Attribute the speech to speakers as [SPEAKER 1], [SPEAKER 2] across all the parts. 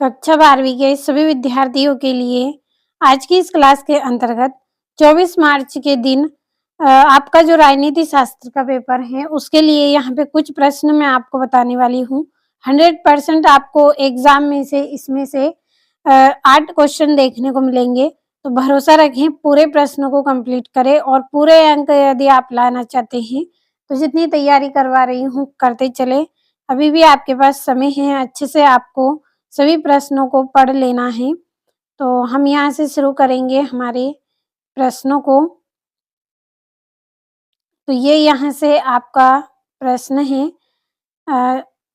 [SPEAKER 1] कक्षा 12वीं के सभी विद्यार्थियों के लिए आज की इस क्लास के अंतर्गत 24 मार्च के दिन आपका जो राजनीति शास्त्र का पेपर है उसके लिए यहाँ पे कुछ प्रश्न मैं आपको बताने वाली हूँ। 100% आपको एग्जाम में से इसमें से 8 क्वेश्चन देखने को मिलेंगे, तो भरोसा रखें, पूरे प्रश्नों को कंप्लीट करें और पूरे अंक यदि आप लाना चाहते हैं तो जितनी तैयारी करवा रही हूँ करते चले। अभी भी आपके पास समय है, अच्छे से आपको सभी प्रश्नों को पढ़ लेना है। तो हम यहाँ से शुरू करेंगे हमारे प्रश्नों को। तो ये यहाँ से आपका प्रश्न है,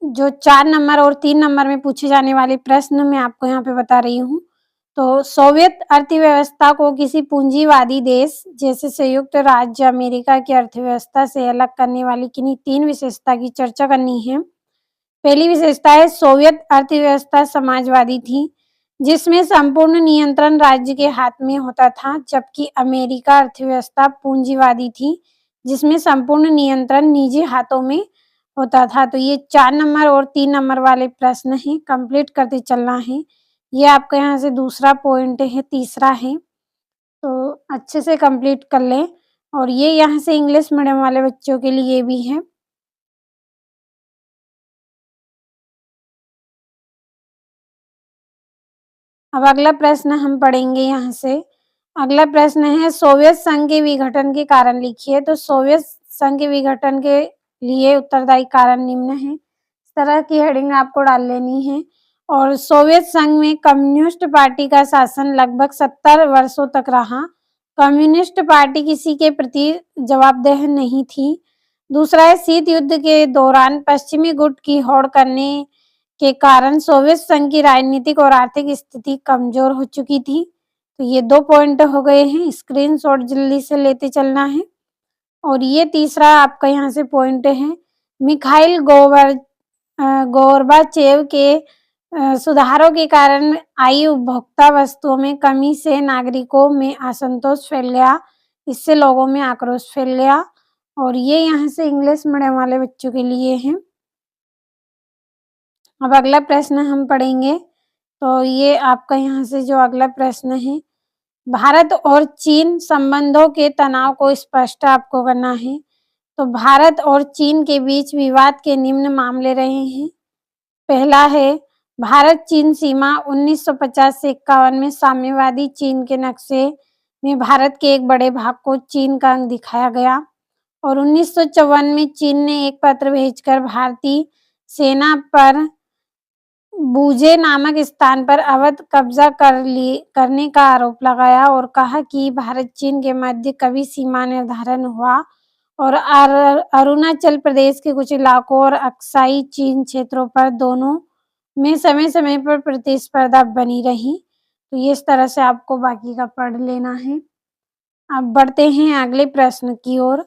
[SPEAKER 1] जो 4 नंबर और 3 नंबर में पूछे जाने वाले प्रश्न मैं आपको यहाँ पे बता रही हूँ। तो सोवियत अर्थव्यवस्था को किसी पूंजीवादी देश जैसे संयुक्त राज्य अमेरिका की अर्थव्यवस्था से अलग करने वाली किन्हीं 3 विशेषता की चर्चा करनी है। पहली विशेषता है सोवियत अर्थव्यवस्था समाजवादी थी, जिसमें संपूर्ण नियंत्रण राज्य के हाथ में होता था, जबकि अमेरिका अर्थव्यवस्था पूंजीवादी थी, जिसमें संपूर्ण नियंत्रण निजी हाथों में होता था। तो ये 4 नंबर और 3 नंबर वाले प्रश्न हैं, कंप्लीट करते चलना है। ये आपका यहाँ से दूसरा पॉइंट है, तीसरा है, तो अच्छे से कंप्लीट कर लें। और ये यहाँ से इंग्लिश मीडियम वाले बच्चों के लिए भी है। अब अगला प्रश्न हम पढ़ेंगे यहाँ से। अगला प्रश्न है सोवियत संघ के विघटन के कारण लिखिए। तो सोवियत संघ के विघटन के लिए उत्तरदायी कारण निम्न है। इस तरह की हेडिंग आपको डाल लेनी है। और सोवियत संघ में कम्युनिस्ट पार्टी का शासन लगभग 70 वर्षों तक रहा। कम्युनिस्ट पार्टी किसी के प्रति जवाबदेह नहीं थी। दूसरा है शीत युद्ध के दौरान पश्चिमी गुट की होड़ करने के कारण सोवियत संघ की राजनीतिक और आर्थिक स्थिति कमजोर हो चुकी थी। तो ये 2 पॉइंट हो गए हैं, स्क्रीनशॉट जल्दी से लेते चलना है। और ये तीसरा आपका यहाँ से पॉइंट है, मिखाइल गोर्बाचेव के सुधारों के कारण आई उपभोक्ता वस्तुओं में कमी से नागरिकों में असंतोष फैल गया, इससे लोगों में आक्रोश फैल गया। और ये यहाँ से इंग्लिश मीडियम वाले बच्चों के लिए है। अब अगला प्रश्न हम पढ़ेंगे। तो ये आपका यहाँ से जो अगला प्रश्न है, भारत और चीन संबंधों के तनाव को स्पष्ट आपको करना है। तो भारत और चीन के बीच विवाद के निम्न मामले रहे हैं। पहला है भारत चीन सीमा 1950 से 51 में साम्यवादी चीन के नक्शे में भारत के एक बड़े भाग को चीन का अंग दिखाया गया। और 1954 में चीन ने एक पत्र भेजकर भारतीय सेना पर बूजे नामक स्थान पर अवैध कब्जा करने का आरोप लगाया और कहा कि भारत चीन के मध्य कभी सीमा निर्धारण हुआ और अरुणाचल प्रदेश के कुछ इलाकों और अक्साई चीन क्षेत्रों पर दोनों में समय समय पर प्रतिस्पर्धा बनी रही। तो ये इस तरह से आपको बाकी का पढ़ लेना है। अब बढ़ते हैं अगले प्रश्न की ओर।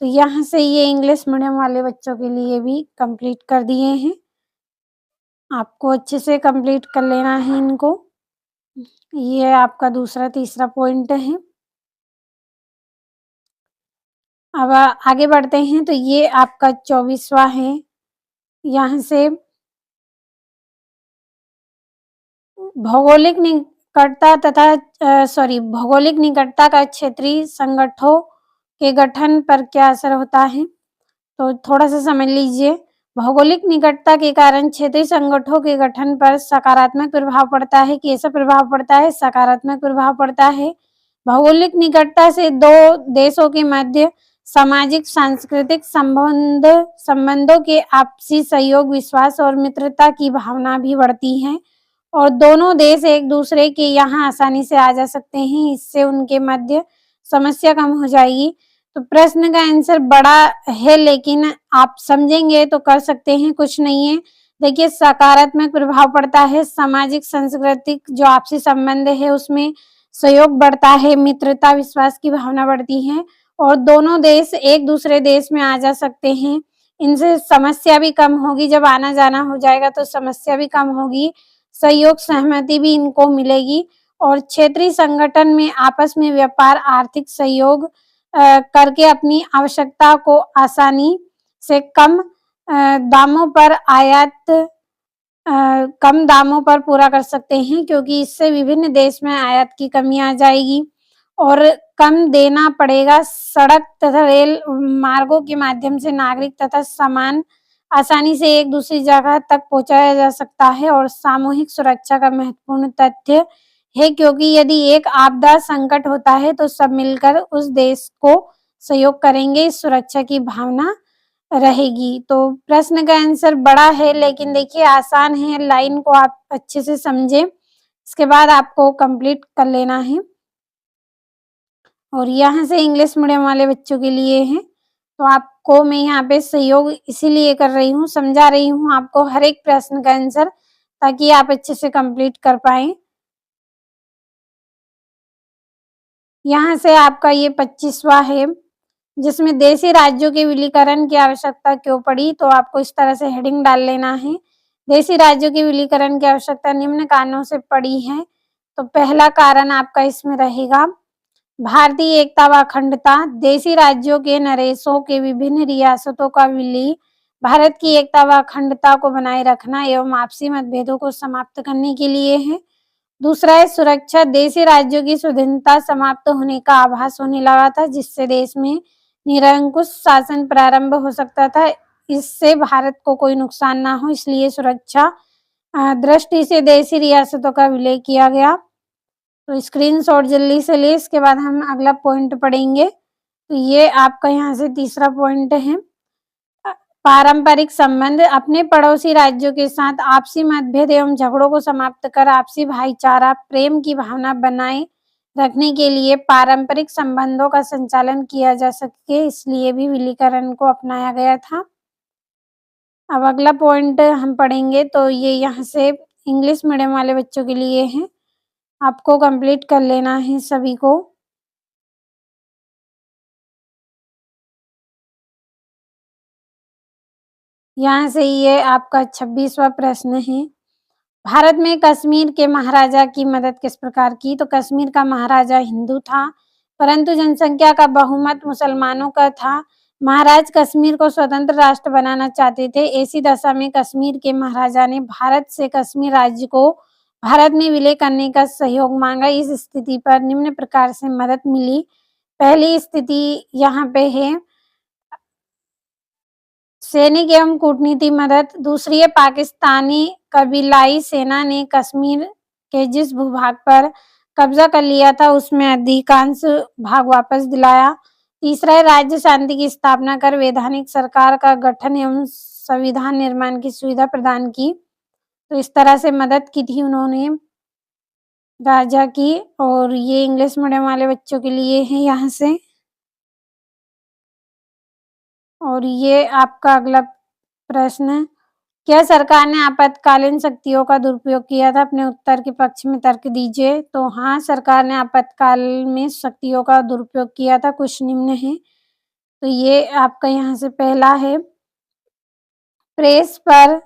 [SPEAKER 1] तो यहाँ से ये इंग्लिश मीडियम वाले बच्चों के लिए भी कंप्लीट कर दिए हैं, आपको अच्छे से कंप्लीट कर लेना है इनको। ये आपका दूसरा तीसरा पॉइंट है। अब आगे बढ़ते हैं। तो ये आपका 24वां है। यहाँ से भौगोलिक निकटता भौगोलिक निकटता का क्षेत्रीय संगठनों के गठन पर क्या असर होता है। तो थोड़ा सा समझ लीजिए। भौगोलिक निकटता के कारण क्षेत्रीय संगठनों के गठन पर सकारात्मक प्रभाव पड़ता है। कैसा प्रभाव पड़ता है? सकारात्मक प्रभाव पड़ता है। भौगोलिक निकटता से दो देशों के मध्य सामाजिक सांस्कृतिक संबंधों के आपसी सहयोग, विश्वास और मित्रता की भावना भी बढ़ती है और दोनों देश एक दूसरे के यहाँ आसानी से आ जा सकते हैं। इससे उनके मध्य समस्या कम हो जाएगी। तो प्रश्न का आंसर बड़ा है, लेकिन आप समझेंगे तो कर सकते हैं, कुछ नहीं है। देखिए, सकारात्मक प्रभाव पड़ता है, सामाजिक सांस्कृतिक जो आपसी संबंध है उसमें सहयोग बढ़ता है, मित्रता विश्वास की भावना बढ़ती है और दोनों देश एक दूसरे देश में आ जा सकते हैं। इनसे समस्या भी कम होगी, जब आना जाना हो जाएगा तो समस्या भी कम होगी, सहयोग सहमति भी इनको मिलेगी और क्षेत्रीय संगठन में आपस में व्यापार आर्थिक सहयोग करके अपनी आवश्यकता को आसानी से कम दामों पर आयात कम दामों पर पूरा कर सकते हैं, क्योंकि इससे विभिन्न देश में आयात की कमी आ जाएगी और कम देना पड़ेगा। सड़क तथा रेल मार्गों के माध्यम से नागरिक तथा सामान आसानी से एक दूसरी जगह तक पहुँचाया जा सकता है और सामूहिक सुरक्षा का महत्वपूर्ण तथ्य है, क्योंकि यदि एक आपदा संकट होता है तो सब मिलकर उस देश को सहयोग करेंगे, इस सुरक्षा की भावना रहेगी। तो प्रश्न का आंसर बड़ा है, लेकिन देखिए आसान है, लाइन को आप अच्छे से समझें, इसके बाद आपको कंप्लीट कर लेना है। और यहाँ से इंग्लिश मीडियम वाले बच्चों के लिए है, तो आपको मैं यहाँ पे सहयोग इसीलिए कर रही हूँ, समझा रही हूँ आपको हर एक प्रश्न का आंसर, ताकि आप अच्छे से कंप्लीट कर पाएँ। यहाँ से आपका ये 25वां है, जिसमें देशी राज्यों के विलीकरण की आवश्यकता क्यों पड़ी, तो आपको इस तरह से हेडिंग डाल लेना है। देशी राज्यों के विलीकरण की आवश्यकता निम्न कारणों से पड़ी है, तो पहला कारण आपका इसमें रहेगा भारतीय एकता व अखंडता। देशी राज्यों के नरेशों के विभिन्न रियासतों का विलय भारत की एकता व अखंडता को बनाए रखना एवं आपसी मतभेदों को समाप्त करने के लिए है। दूसरा है सुरक्षा। देशी राज्यों की स्वाधीनता समाप्त होने का आभास होने लगा था, जिससे देश में निरंकुश शासन प्रारंभ हो सकता था। इससे भारत को कोई नुकसान ना हो, इसलिए सुरक्षा दृष्टि से देशी रियासतों का विलय किया गया। तो स्क्रीनशॉट जल्दी से ले, इसके बाद हम अगला पॉइंट पढ़ेंगे। तो ये आपका यहाँ से तीसरा पॉइंट है, पारंपरिक संबंध। अपने पड़ोसी राज्यों के साथ आपसी मतभेद एवं झगड़ों को समाप्त कर आपसी भाईचारा प्रेम की भावना बनाए रखने के लिए पारंपरिक संबंधों का संचालन किया जा सके, इसलिए भी विलीकरण को अपनाया गया था। अब अगला पॉइंट हम पढ़ेंगे, तो ये यहाँ से इंग्लिश मीडियम वाले बच्चों के लिए है, आपको कंप्लीट कर लेना है सभी को। यहाँ से ये आपका 26वां प्रश्न है, भारत में कश्मीर के महाराजा की मदद किस प्रकार की, तो कश्मीर का महाराजा हिंदू था, परंतु जनसंख्या का बहुमत मुसलमानों का था। महाराज कश्मीर को स्वतंत्र राष्ट्र बनाना चाहते थे। ऐसी दशा में कश्मीर के महाराजा ने भारत से कश्मीर राज्य को भारत में विलय करने का सहयोग मांगा। इस स्थिति पर निम्न प्रकार से मदद मिली। पहली स्थिति यहाँ पे है सैनिक एवं कूटनीति मदद। दूसरी है पाकिस्तानी कबीलाई सेना ने कश्मीर के जिस भूभाग पर कब्जा कर लिया था उसमें अधिकांश भाग वापस दिलाया। तीसरा है राज्य शांति की स्थापना कर वैधानिक सरकार का गठन एवं संविधान निर्माण की सुविधा प्रदान की। तो इस तरह से मदद की थी उन्होंने राजा की। और ये इंग्लिश मीडियम वाले बच्चों के लिए है यहाँ से। और ये आपका अगला प्रश्न है, क्या सरकार ने आपातकालीन शक्तियों का दुरुपयोग किया था? अपने उत्तर के पक्ष में तर्क दीजिए। तो हाँ, सरकार ने आपातकाल में शक्तियों का दुरुपयोग किया था। कुछ निम्न है, तो ये आपका यहाँ से पहला है प्रेस पर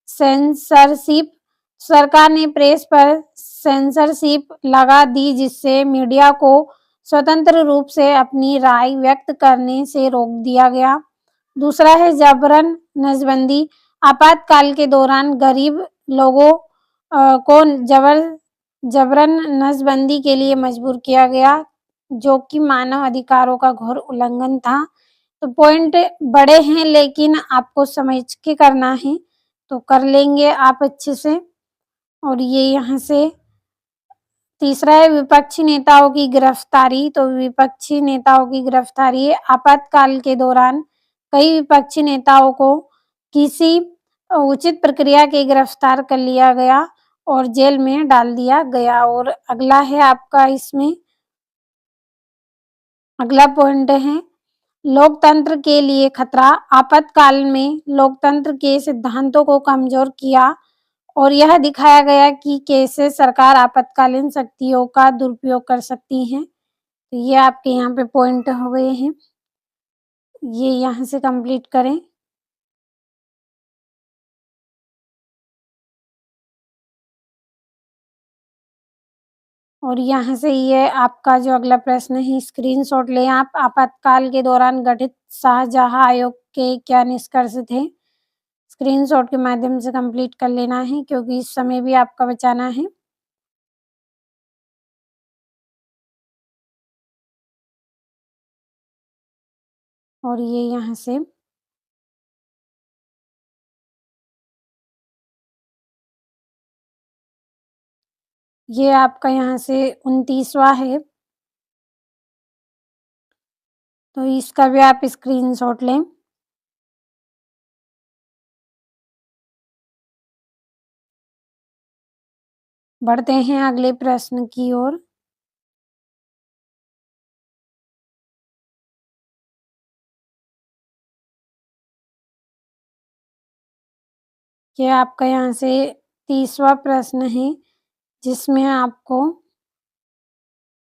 [SPEAKER 1] सेंसरशिप। सरकार ने प्रेस पर सेंसरशिप लगा दी, जिससे मीडिया को स्वतंत्र रूप से अपनी राय व्यक्त करने से रोक दिया गया। दूसरा है जबरन नसबंदी। आपातकाल के दौरान गरीब लोगों को जबरन नसबंदी के लिए मजबूर किया गया, जो कि मानव अधिकारों का घोर उल्लंघन था। तो पॉइंट बड़े हैं, लेकिन आपको समझ के करना है, तो कर लेंगे आप अच्छे से। और ये यहाँ से तीसरा है विपक्षी नेताओं की गिरफ्तारी। तो विपक्षी नेताओं की गिरफ्तारी आपातकाल के दौरान कई विपक्षी नेताओं को किसी उचित प्रक्रिया के गिरफ्तार कर लिया गया और जेल में डाल दिया गया। और अगला है आपका इसमें अगला पॉइंट है लोकतंत्र के लिए खतरा। आपातकाल में लोकतंत्र के सिद्धांतों को कमजोर किया और यह दिखाया गया कि कैसे सरकार आपातकालीन शक्तियों का दुरुपयोग कर सकती है। तो ये आपके यहाँ पे पॉइंट हो गए हैं, ये यहाँ से कंप्लीट करें। और यहाँ से ये आपका जो अगला प्रश्न है स्क्रीनशॉट लें आप। आपातकाल के दौरान गठित शाहजहां आयोग के क्या निष्कर्ष थे? स्क्रीनशॉट के माध्यम से कंप्लीट कर लेना है क्योंकि समय भी आपका बचाना है। और ये यहाँ से ये आपका यहाँ से 29वां है। तो इसका भी आप स्क्रीनशॉट लें। बढ़ते हैं अगले प्रश्न की ओर। ये आपका यहाँ से 30वां प्रश्न है, जिसमें आपको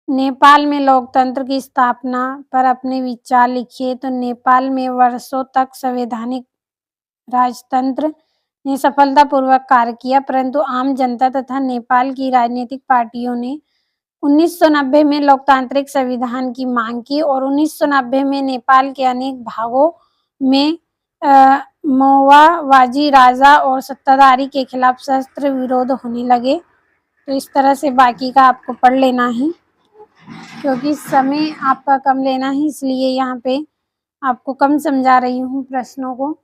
[SPEAKER 1] नेपाल में लोकतंत्र की स्थापना पर अपने विचार लिखिए। तो नेपाल में वर्षों तक संवैधानिक राजतंत्र ने सफलतापूर्वक कार्य किया, परंतु आम जनता तथा नेपाल की राजनीतिक पार्टियों ने 1990 में लोकतांत्रिक संविधान की मांग की और 1990 में नेपाल के अनेक भागों में मौवावाजी राजा और सत्ताधारी के खिलाफ सशस्त्र विरोध होने लगे। तो इस तरह से बाकी का आपको पढ़ लेना है क्योंकि समय आपका कम लेना है, इसलिए यहाँ पे आपको कम समझा रही हूँ प्रश्नों को।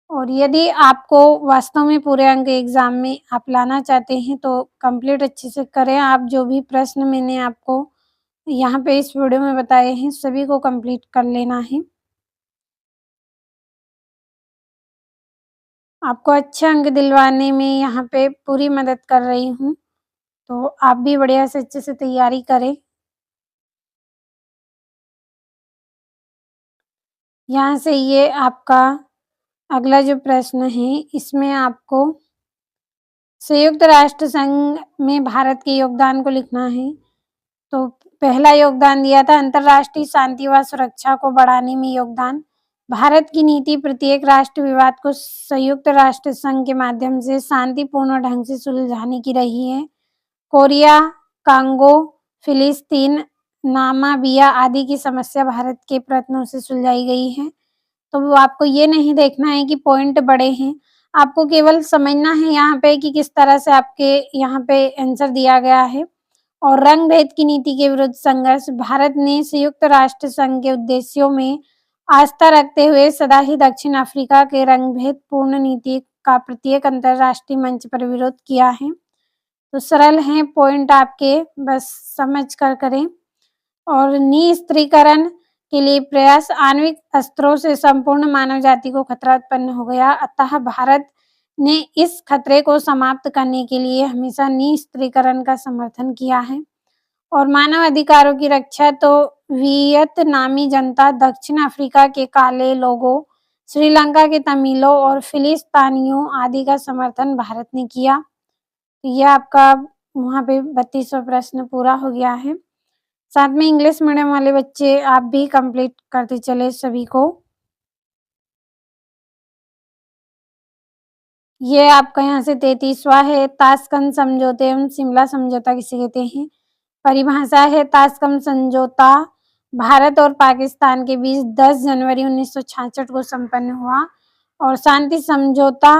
[SPEAKER 1] और यदि आपको वास्तव में पूरे अंक एग्जाम में आप लाना चाहते हैं तो कंप्लीट अच्छे से करें। आप जो भी प्रश्न मैंने आपको यहाँ पे इस वीडियो में बताए हैं सभी को कंप्लीट कर लेना है। आपको अच्छे अंक दिलवाने में यहाँ पे पूरी मदद कर रही हूँ, तो आप भी बढ़िया से अच्छे से तैयारी करें। यहाँ से ये आपका अगला जो प्रश्न है, इसमें आपको संयुक्त राष्ट्र संघ में भारत के योगदान को लिखना है। तो पहला योगदान दिया था अंतर्राष्ट्रीय शांति व सुरक्षा को बढ़ाने में योगदान। भारत की नीति प्रत्येक राष्ट्र विवाद को संयुक्त राष्ट्र संघ के माध्यम से शांतिपूर्ण ढंग से सुलझाने की रही है। कोरिया, कांगो, फिलिस्तीन, नामाबिया आदि की समस्या भारत के प्रयत्नों से सुलझाई गई है। तो वो आपको ये नहीं देखना है कि पॉइंट बड़े हैं, आपको केवल समझना है यहाँ पे कि किस तरह से आपके यहाँ पे आंसर दिया गया है। और रंग भेद की नीति के विरुद्ध संघर्ष, भारत ने संयुक्त राष्ट्र संघ के उद्देश्यों में आस्था रखते हुए सदा ही दक्षिण अफ्रीका के रंग भेद पूर्ण नीति का प्रत्येक अंतर्राष्ट्रीय मंच पर विरोध किया है। तो सरल हैं पॉइंट आपके, बस समझ कर करें। और निस्त्रीकरण के लिए प्रयास, आणविक अस्त्रों से संपूर्ण मानव जाति को खतरा उत्पन्न हो गया, अतः भारत ने इस खतरे को समाप्त करने के लिए हमेशा निस्त्रीकरण का समर्थन किया है। और मानव अधिकारों की रक्षा, तो वियतनामी जनता, दक्षिण अफ्रीका के काले लोगों, श्रीलंका के तमिलों और फिलिस्तीनियों आदि का समर्थन भारत ने किया। तो यह आपका वहाँ पे 32वां प्रश्न पूरा हो गया है। साथ में इंग्लिश मीडियम वाले बच्चे आप भी कंप्लीट करते चले सभी को। ये आपका यहाँ से 33वां है, ताशकंद समझौते एवं शिमला समझौता किसे कहते हैं। परिभाषा है, ताशकंद समझौता भारत और पाकिस्तान के बीच 10 जनवरी 1966 को संपन्न हुआ और शांति समझौता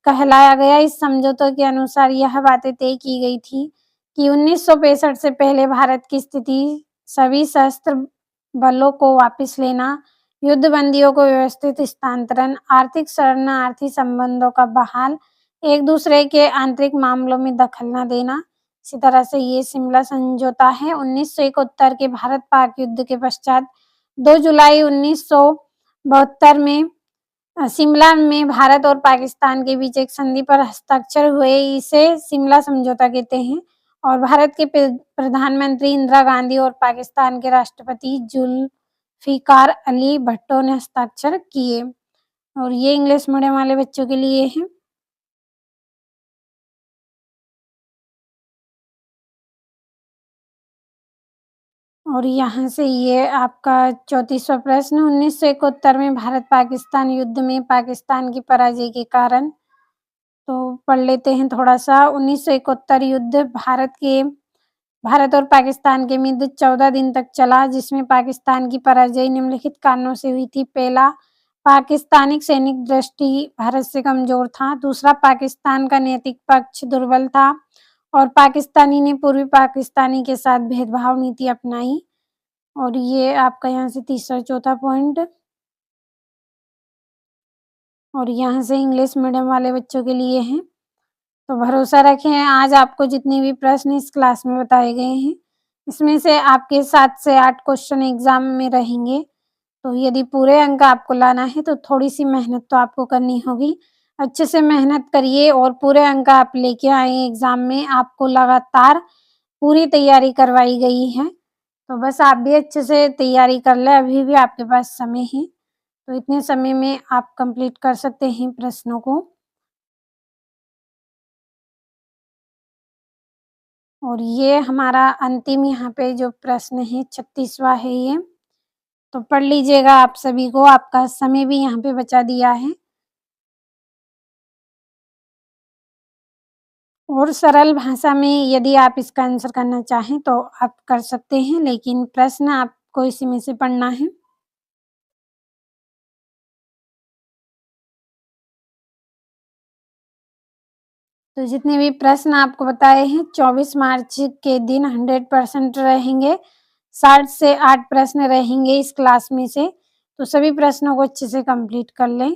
[SPEAKER 1] कहलाया गया। इस समझौते के अनुसार यह बातें तय की गई थी कि 1965 से पहले भारत की स्थिति, सभी सशस्त्र बलों को वापस लेना, युद्ध बंदियों को व्यवस्थित स्थानांतरण, आर्थिक शरणार्थी संबंधों का बहाल, एक दूसरे के आंतरिक मामलों में दखल न देना। इसी तरह से ये शिमला समझौता है। 1971 के भारत पाक युद्ध के पश्चात 2 जुलाई 1972 में शिमला में भारत और पाकिस्तान के बीच एक संधि पर हस्ताक्षर हुए, इसे शिमला समझौता कहते हैं। और भारत के प्रधानमंत्री इंदिरा गांधी और पाकिस्तान के राष्ट्रपति जुल्फिकार अली भुट्टो ने हस्ताक्षर किए। और ये इंग्लिश मीडियम वाले बच्चों के लिए है। और यहाँ से ये आपका 34वां प्रश्न, 1971 में भारत पाकिस्तान युद्ध में पाकिस्तान की पराजय के कारण। तो पढ़ लेते हैं थोड़ा सा। 1971 युद्ध भारत और पाकिस्तान के मध्य 14 दिन तक चला, जिसमें पाकिस्तान की पराजय निम्नलिखित कारणों से हुई थी। पहला, पाकिस्तानी सैनिक दृष्टि भारत से कमज़ोर था। दूसरा, पाकिस्तान का नैतिक पक्ष दुर्बल था और पाकिस्तानी ने पूर्वी पाकिस्तानी के साथ भेदभाव नीति अपनाई। और ये आपका यहाँ से तीसरा चौथा पॉइंट। और यहाँ से इंग्लिश मीडियम वाले बच्चों के लिए हैं। तो भरोसा रखें, आज आपको जितने भी प्रश्न इस क्लास में बताए गए हैं, इसमें से आपके 7 से 8 क्वेश्चन एग्ज़ाम में रहेंगे। तो यदि पूरे अंक आपको लाना है तो थोड़ी-सी मेहनत तो आपको करनी होगी। अच्छे से मेहनत करिए और पूरे अंक आप लेके आएँ एग्ज़ाम में। आपको लगातार पूरी तैयारी करवाई गई है। तो बस आप भी अच्छे से तैयारी कर लें, अभी भी आपके पास समय है। तो इतने समय में आप कंप्लीट कर सकते हैं प्रश्नों को। और ये हमारा अंतिम यहाँ पे जो प्रश्न है 36वां है ये। तो पढ़ लीजिएगा आप सभी को, आपका समय भी यहाँ पे बचा दिया है। और सरल भाषा में यदि आप इसका आंसर करना चाहें तो आप कर सकते हैं, लेकिन प्रश्न आपको इसी में से पढ़ना है। तो जितने भी प्रश्न आपको बताए हैं 24 मार्च के दिन 100% रहेंगे। 7 से 8 प्रश्न रहेंगे इस क्लास में से। तो सभी प्रश्नों को अच्छे से कंप्लीट कर लें।